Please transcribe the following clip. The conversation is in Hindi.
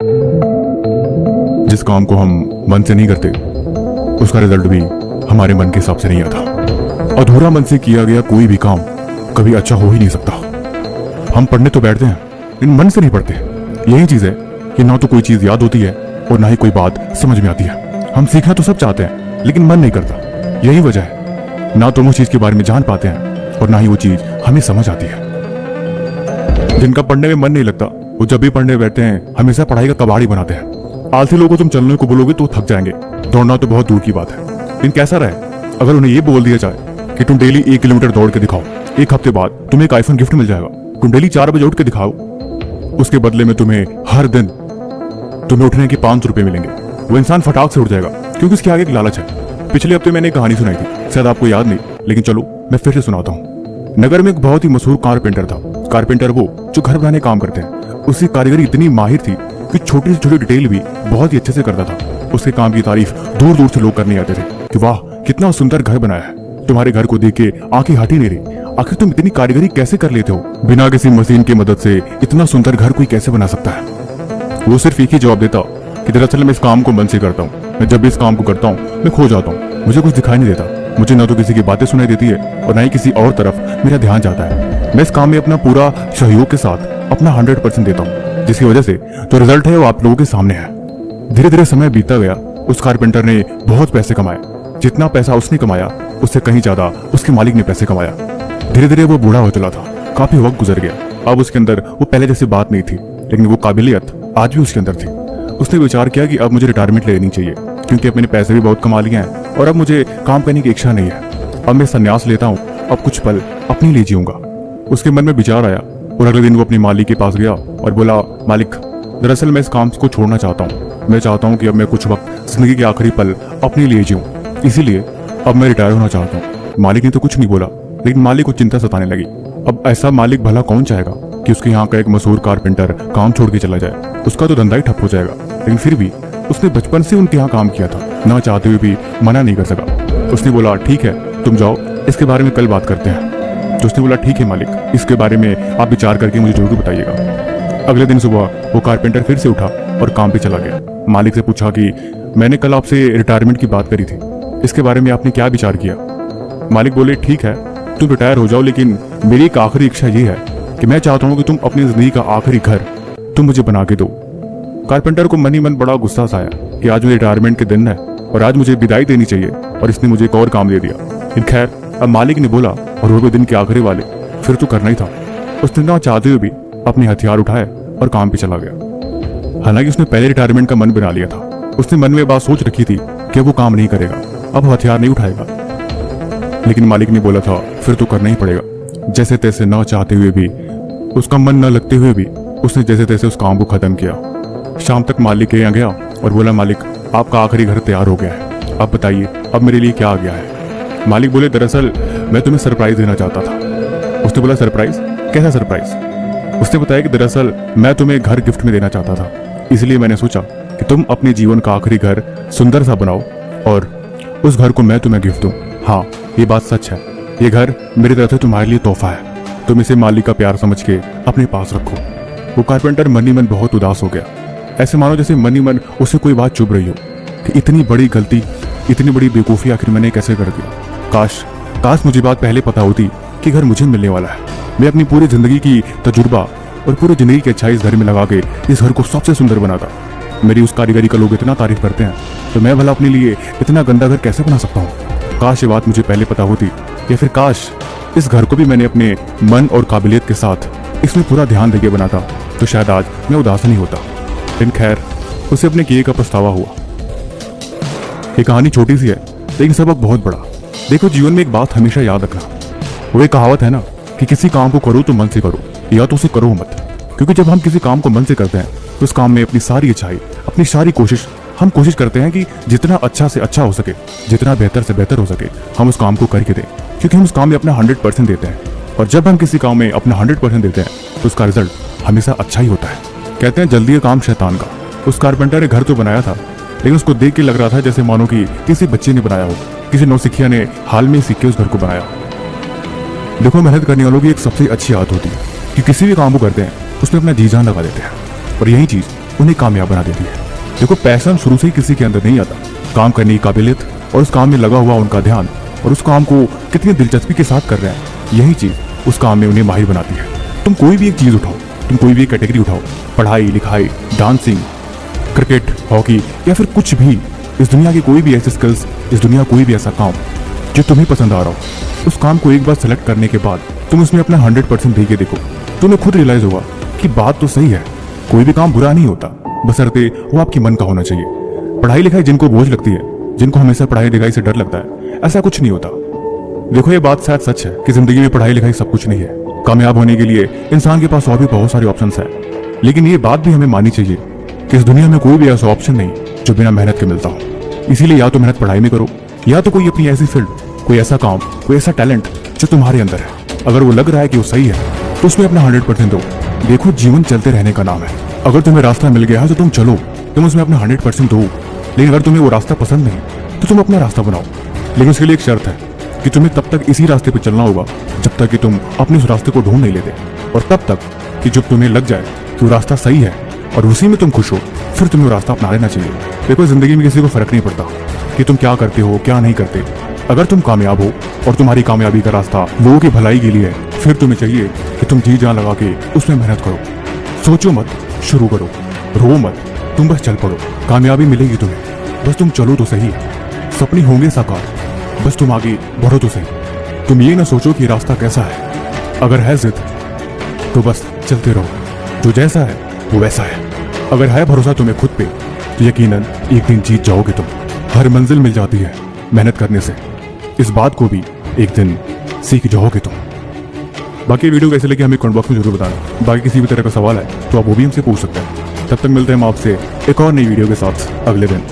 जिस काम को हम मन से नहीं करते उसका रिजल्ट भी हमारे मन के हिसाब से नहीं आता। अधूरा मन से किया गया कोई भी काम कभी अच्छा हो ही नहीं सकता। हम पढ़ने तो बैठते हैं लेकिन मन से नहीं पढ़ते। यही चीज है कि ना तो कोई चीज याद होती है और ना ही कोई बात समझ में आती है। हम सीखना तो सब चाहते हैं लेकिन मन नहीं करता। यही वजह है ना तो हम उस चीज के बारे में जान पाते हैं और ना ही वो चीज हमें समझ आती है। जिनका पढ़ने में मन नहीं लगता वो जब भी पढ़ने बैठते हैं हमेशा पढ़ाई का कबाड़ी बनाते हैं। आलसी लोगों को तुम चलने को बोलोगे तो थक जाएंगे, दौड़ना तो बहुत दूर की बात है। लेकिन कैसा रहे अगर उन्हें ये बोल दिया जाए कि तुम डेली 1 किलोमीटर दौड़ के दिखाओ, 1 हफ्ते बाद तुम्हें एक आईफोन गिफ्ट मिल जाएगा। तुम डेली 4 बजे उठ के दिखाओ, उसके बदले में तुम्हें हर दिन तुम्हें उठने के 500 रुपए मिलेंगे। वो इंसान फटाक से उठ जाएगा क्योंकि उसके आगे एक लालच है। पिछले हफ्ते मैंने एक कहानी सुनाई थी, शायद आपको याद नहीं, लेकिन चलो मैं फिर से सुनाता हूँ। नगर में एक बहुत ही मशहूर कारपेंटर था। कारपेंटर वो जो घर बनाने काम करते हैं। उसकी कारीगरी इतनी माहिर थी कि छोटी से छोटी डिटेल भी बहुत ही अच्छे से करता था। उसके काम की तारीफ दूर दूर से लोग करने आते थे कि वाह कितना सुंदर घर बनाया है, तुम्हारे घर को देख के आंखें हट ही नहीं रही, आखिर तुम इतनी कारीगरी कैसे कर लेते हो, बिना किसी मशीन की मदद से इतना सुंदर घर कोई कैसे बना सकता है। वो सिर्फ एक ही जवाब देता कि दरअसल मैं इस काम को मन से करता हूँ, मैं जब भी इस काम को करता हूँ मैं खो जाता हूँ, मुझे कुछ दिखाई नहीं देता, मुझे ना तो किसी की बातें सुनाई देती है और ना ही किसी और तरफ मेरा ध्यान जाता है। मैं इस काम में अपना पूरा सहयोग के साथ अपना 100% देता हूँ, जिसकी वजह से जो रिजल्ट है वो आप लोगों के सामने है। धीरे धीरे समय बीतता गया। उस कारपेंटर ने बहुत पैसे कमाए। जितना पैसा उसने कमाया उससे कहीं ज्यादा उसके मालिक ने पैसे कमाया। धीरे धीरे वो बूढ़ा हो चला था, काफी वक्त गुजर गया। अब उसके अंदर वो पहले जैसी बात नहीं थी, लेकिन वो काबिलियत आज भी उसके अंदर थी। उसने विचार किया कि अब मुझे रिटायरमेंट ले लेनी चाहिए क्योंकि अब मैंने पैसे भी बहुत कमा लिए हैं और अब मुझे काम करने की इच्छा नहीं है। अब मैं संन्यास लेता हूँ, अब कुछ पल अपने लिए जीऊंगा। उसके मन में विचार आया और अगले दिन वो अपने मालिक के पास गया और बोला, मालिक दरअसल मैं इस काम को छोड़ना चाहता हूँ। मैं चाहता हूँ कि अब मैं कुछ वक्त जिंदगी के आखिरी पल अपने लिए जीऊँ, इसीलिए अब मैं रिटायर होना चाहता हूँ। मालिक ने तो कुछ नहीं बोला, लेकिन मालिक को चिंता सताने लगी। अब ऐसा मालिक भला कौन चाहेगा कि उसके यहाँ का एक मशहूर कारपेंटर काम छोड़ के चला जाए। उसका तो धंधा ही ठप हो जाएगा। लेकिन फिर भी उसने बचपन से उनके यहाँ काम किया था, ना चाहते हुए भी मना नहीं कर सका। उसने बोला, ठीक है तुम जाओ, इसके बारे में कल बात करते हैं। तो उसने बोला, ठीक है मालिक, इसके बारे में आप विचार करके मुझे जरूर बताइएगा। अगले दिन सुबह वो कारपेंटर फिर से उठा और काम पे चला गया। मालिक से पूछा कि मैंने कल आपसे रिटायरमेंट की बात करी थी, इसके बारे में आपने क्या विचार किया। मालिक बोले, ठीक है तुम रिटायर हो जाओ, लेकिन मेरी एक आखिरी इच्छा ये है कि मैं चाहता हूँ कि तुम अपनी जिंदगी का आखिरी घर तुम मुझे बना के दो। कारपेंटर को मन ही मन बड़ा गुस्सा सा आया कि आज मेरे रिटायरमेंट के दिन है और आज मुझे विदाई देनी चाहिए और इसने मुझे एक और काम दे दिया। लेकिन खैर, अब मालिक ने बोला और वो भी दिन के आखिरी वाले, फिर तो करना ही था। उसने ना चाहते हुए भी अपने हथियार उठाए और काम पे चला गया। हालांकि उसने पहले रिटायरमेंट का मन बना लिया था। उसने मन में बात सोच रखी थी कि वो काम नहीं करेगा, अब हथियार नहीं उठाएगा। लेकिन मालिक ने बोला था फिर तो करना ही पड़ेगा। जैसे तैसे ना चाहते हुए भी, उसका मन न लगते हुए भी उसने जैसे तैसे उस काम को खत्म किया। शाम तक मालिक के यहाँ गया और बोला, मालिक आपका आखिरी घर तैयार हो गया है, अब बताइए अब मेरे लिए क्या आ गया है। मालिक बोले, दरअसल मैं तुम्हें सरप्राइज देना चाहता था। उसने बोला, सरप्राइज? कैसा सरप्राइज? उसने बताया कि दरअसल मैं तुम्हें घर गिफ्ट में देना चाहता था, इसलिए मैंने सोचा कि तुम अपने जीवन का आखिरी घर सुंदर सा बनाओ और उस घर को मैं तुम्हें गिफ्ट दूं। हाँ ये बात सच है, ये घर मेरी तरफ से तुम्हारे लिए तोहफा है, तुम इसे मालिक का प्यार समझ के अपने पास रखो। वो कारपेंटर मन ही मन बहुत उदास हो गया, ऐसे मानो जैसे मन ही मन उसे कोई बात चुभ रही हो कि इतनी बड़ी गलती, इतनी बड़ी बेवकूफ़ी आखिर मैंने कैसे कर दिया। काश मुझे बात पहले पता होती कि घर मुझे मिलने वाला है। मैं अपनी पूरी जिंदगी की तजुर्बा और पूरी जिंदगी की अच्छाई इस घर में लगा के इस घर को सबसे सुंदर बनाता। मेरी उस कारीगरी का लोग इतना तारीफ करते हैं तो मैं भला अपने लिए इतना गंदा घर कैसे बना सकता हूँ। काश ये बात मुझे पहले पता होती, या फिर काश इस घर को भी मैंने अपने मन और काबिलियत के साथ इसमें पूरा ध्यान देके बनाता तो शायद आज मैं उदास नहीं होता। लेकिन खैर, उसे अपने किए का पछतावा हुआ। ये कहानी छोटी सी है लेकिन सबक बहुत बड़ा। देखो, जीवन में एक बात हमेशा याद रखना, वो एक कहावत है ना कि किसी काम को करो तो मन से करो, या तो उसे करो मत। क्योंकि जब हम किसी काम को मन से करते हैं तो उस काम में अपनी सारी अच्छाई, अपनी सारी कोशिश, हम कोशिश करते हैं कि जितना अच्छा से अच्छा हो सके, जितना बेहतर से बेहतर हो सके, हम उस काम को करके दें। क्योंकि हम उस काम में अपना 100% देते हैं, और जब हम किसी काम में अपना 100% देते हैं तो उसका रिजल्ट हमेशा अच्छा ही होता है। कहते हैं जल्दी काम शैतान का। उस कारपेंटर ने घर तो बनाया था, लेकिन उसको देख के लग रहा था जैसे मानो कि किसी बच्चे ने बनाया हो, किसी नौसिखिया ने हाल में सीख के उस घर को बनाया। देखो, मेहनत करने वालों की एक सबसे अच्छी आदत होती है कि किसी भी काम को करते हैं उसमें अपना जी जान लगा देते हैं, और यही चीज उन्हें कामयाब बना देती है। देखो, पैशन शुरू से ही किसी के अंदर नहीं आता। काम करने की काबिलियत और उस काम में लगा हुआ उनका ध्यान और उस काम को कितनी दिलचस्पी के साथ कर रहे हैं, यही चीज उस काम में उन्हें माहिर बनाती है। तुम कोई भी एक चीज उठाओ, तुम कोई भी एक कैटेगरी उठाओ, पढ़ाई लिखाई, डांसिंग, क्रिकेट, हॉकी या फिर कुछ भी, इस दुनिया की कोई भी ऐसी स्किल्स, इस दुनिया कोई भी ऐसा काम जो तुम्हें पसंद आ रहा हो, उस काम को एक बार सेलेक्ट करने के बाद तुम उसमें अपना 100% दे के देखो, तुम्हें खुद रियलाइज होगा कि बात तो सही है। कोई भी काम बुरा नहीं होता, बशर्ते वो आपके मन का होना चाहिए। पढ़ाई लिखाई जिनको बोझ लगती है, जिनको हमेशा पढ़ाई लिखाई से डर लगता है, ऐसा कुछ नहीं होता। देखो, ये बात शायद सच है कि जिंदगी में पढ़ाई लिखाई सब कुछ नहीं है। कामयाब होने के लिए इंसान के पास और भी बहुत सारे ऑप्शंस हैं, लेकिन ये बात भी हमें माननी चाहिए कि इस दुनिया में कोई भी ऐसा ऑप्शन नहीं जो बिना मेहनत के मिलता हो। इसीलिए या तो मेहनत पढ़ाई में करो, या तो कोई अपनी ऐसी फील्ड, कोई ऐसा काम, कोई ऐसा टैलेंट जो तुम्हारे अंदर है, अगर वो लग रहा है कि वो सही है तो उसमें अपना 100% दो। देखो, जीवन चलते रहने का नाम है। अगर तुम्हें रास्ता मिल गया है तो तुम चलो, तुम उसमें अपना 100% दो। लेकिन अगर तुम्हें वो रास्ता पसंद नहीं तो तुम अपना रास्ता बनाओ। लेकिन उसके लिए एक शर्त है कि तुम्हें तब तक इसी रास्ते पर चलना होगा जब तक कि तुम अपने उस रास्ते को ढूंढ नहीं लेते, और तब तक कि जब तुम्हें लग जाए कि वो रास्ता सही है और उसी में तुम खुश हो, फिर तुम्हें वो रास्ता अपना लेना चाहिए। देखो, जिंदगी में किसी को फर्क नहीं पड़ता कि तुम क्या करते हो क्या नहीं करते। अगर तुम कामयाब हो और तुम्हारी कामयाबी का रास्ता लोगों की भलाई के लिए है, फिर तुम्हें चाहिए कि तुम जी जान लगा के उसमें मेहनत करो। सोचो मत, शुरू करो, रो मत, तुम बस चल पड़ो। कामयाबी मिलेगी तुम्हें, बस तुम चलो तो सही। सपने होंगे साकार, बस तुम आगे बढ़ो तो सही। तुम ये ना सोचो कि रास्ता कैसा है, अगर है जिद तो बस चलते रहो। जो जैसा है वो वैसा है। अगर है भरोसा तुम्हें खुद पे तो यकीनन एक दिन जीत जाओगे तुम। हर मंजिल मिल जाती है मेहनत करने से, इस बात को भी एक दिन सीख जाओगे तुम। बाकी वीडियो कैसे लगे हमें कमेंट बॉक्स में जरूर बताना। बाकी किसी भी तरह का सवाल है तो आप वो भी हमसे पूछ सकते हैं। तब तक मिलते हैं हम आपसे एक और नई वीडियो के साथ अगले दिन।